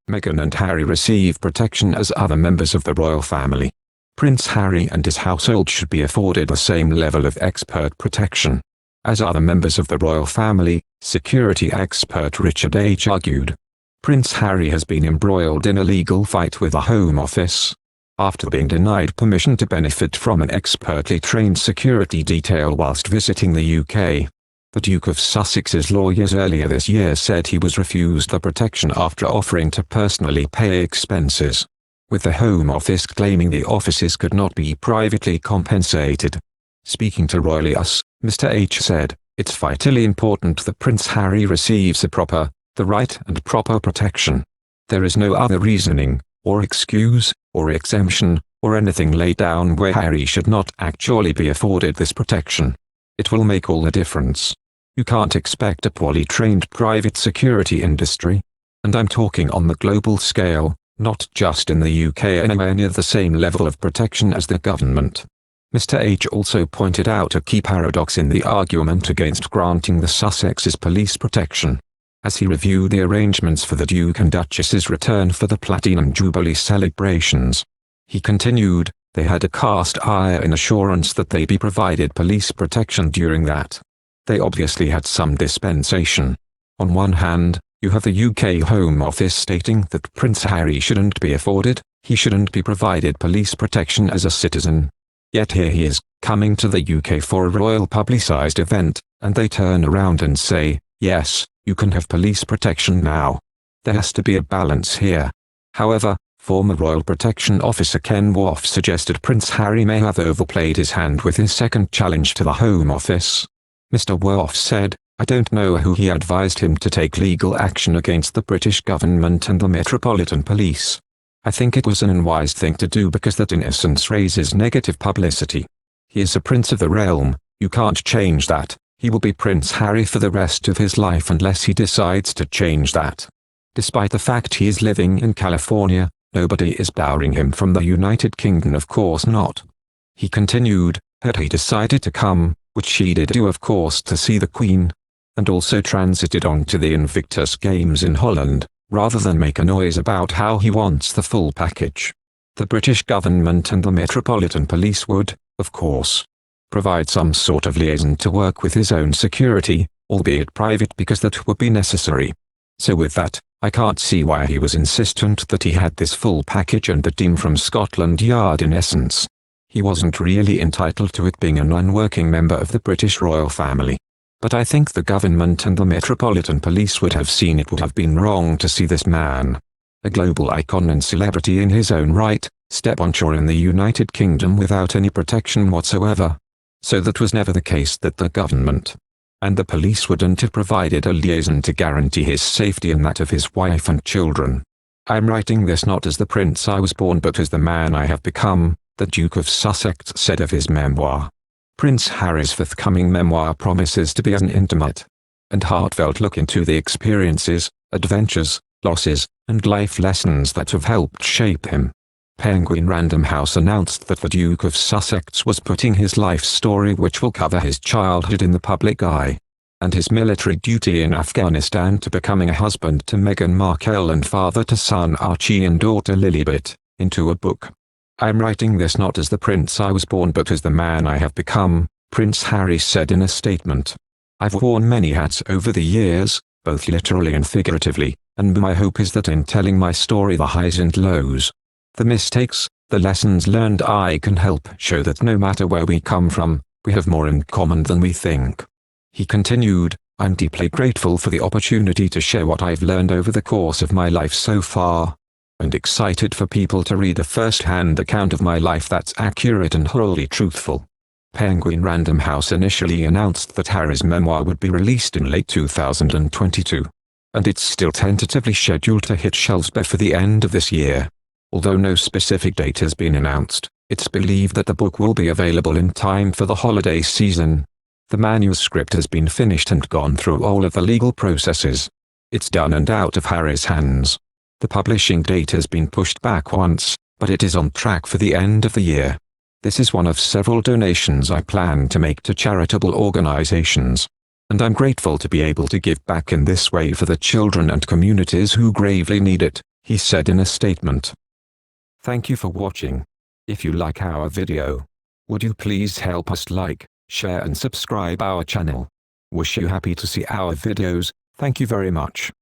Meghan and Harry receive protection as other members of the royal family. Prince Harry and his household should be afforded the same level of expert protection as other members of the royal family, security expert Richard H. argued. Prince Harry has been embroiled in a legal fight with the Home Office after being denied permission to benefit from an expertly trained security detail whilst visiting the UK. The Duke of Sussex's lawyers earlier this year said he was refused the protection after offering to personally pay expenses, with the Home Office claiming the offices could not be privately compensated. Speaking to Royal US, Mr. H said, "It's vitally important that Prince Harry receives the right and proper protection. There is no other reasoning, or excuse, or exemption, or anything laid down where Harry should not actually be afforded this protection. It will make all the difference. You can't expect a poorly trained private security industry. And I'm talking on the global scale, not just in the UK, anywhere near the same level of protection as the government." Mr. H also pointed out a key paradox in the argument against granting the Sussexes police protection. As he reviewed the arrangements for the Duke and Duchess's return for the Platinum Jubilee celebrations, he continued, "They had a cast iron assurance that they'd be provided police protection during that. They obviously had some dispensation. On one hand, you have the UK Home Office stating that Prince Harry shouldn't be afforded, he shouldn't be provided police protection as a citizen. Yet here he is, coming to the UK for a royal publicised event, and they turn around and say, yes, you can have police protection now. There has to be a balance here." However, former Royal Protection Officer Ken Woff suggested Prince Harry may have overplayed his hand with his second challenge to the Home Office. Mr. Woff said, "I don't know who he advised him to take legal action against the British government and the Metropolitan Police. I think it was an unwise thing to do because that in essence raises negative publicity. He is a prince of the realm, you can't change that. He will be Prince Harry for the rest of his life unless he decides to change that. Despite the fact he is living in California, nobody is barring him from the United Kingdom, of course not." He continued, "Had he decided to come, which he did do of course to see the Queen, and also transited on to the Invictus Games in Holland, rather than make a noise about how he wants the full package, the British government and the Metropolitan Police would, of course, provide some sort of liaison to work with his own security, albeit private because that would be necessary. So with that, I can't see why he was insistent that he had this full package and the team from Scotland Yard in essence. He wasn't really entitled to it being a non-working member of the British royal family. But I think the government and the Metropolitan Police would have seen it would have been wrong to see this man, a global icon and celebrity in his own right, step on shore in the United Kingdom without any protection whatsoever. So that was never the case that the government and the police wouldn't have provided a liaison to guarantee his safety and that of his wife and children. I'm writing this not as the prince I was born but as the man I have become," the Duke of Sussex said of his memoir. Prince Harry's forthcoming memoir promises to be an intimate and heartfelt look into the experiences, adventures, losses, and life lessons that have helped shape him. Penguin Random House announced that the Duke of Sussex was putting his life story, which will cover his childhood in the public eye, and his military duty in Afghanistan, to becoming a husband to Meghan Markle and father to son Archie and daughter Lilibet, into a book. "I'm writing this not as the prince I was born but as the man I have become," Prince Harry said in a statement. "I've worn many hats over the years, both literally and figuratively, and my hope is that in telling my story, the highs and lows, the mistakes, the lessons learned, I can help show that no matter where we come from, we have more in common than we think." He continued, "I'm deeply grateful for the opportunity to share what I've learned over the course of my life so far, and excited for people to read a first-hand account of my life that's accurate and wholly truthful." Penguin Random House initially announced that Harry's memoir would be released in late 2022, and it's still tentatively scheduled to hit shelves before the end of this year. Although no specific date has been announced, it's believed that the book will be available in time for the holiday season. The manuscript has been finished and gone through all of the legal processes. It's done and out of Harry's hands. The publishing date has been pushed back once, but it is on track for the end of the year. This is one of several donations I plan to make to charitable organizations, and I'm grateful to be able to give back in this way for the children and communities who gravely need it, he said in a statement. Thank you for watching. If you like our video, would you please help us like, share and subscribe our channel. Wish you happy to see our videos. Thank you very much.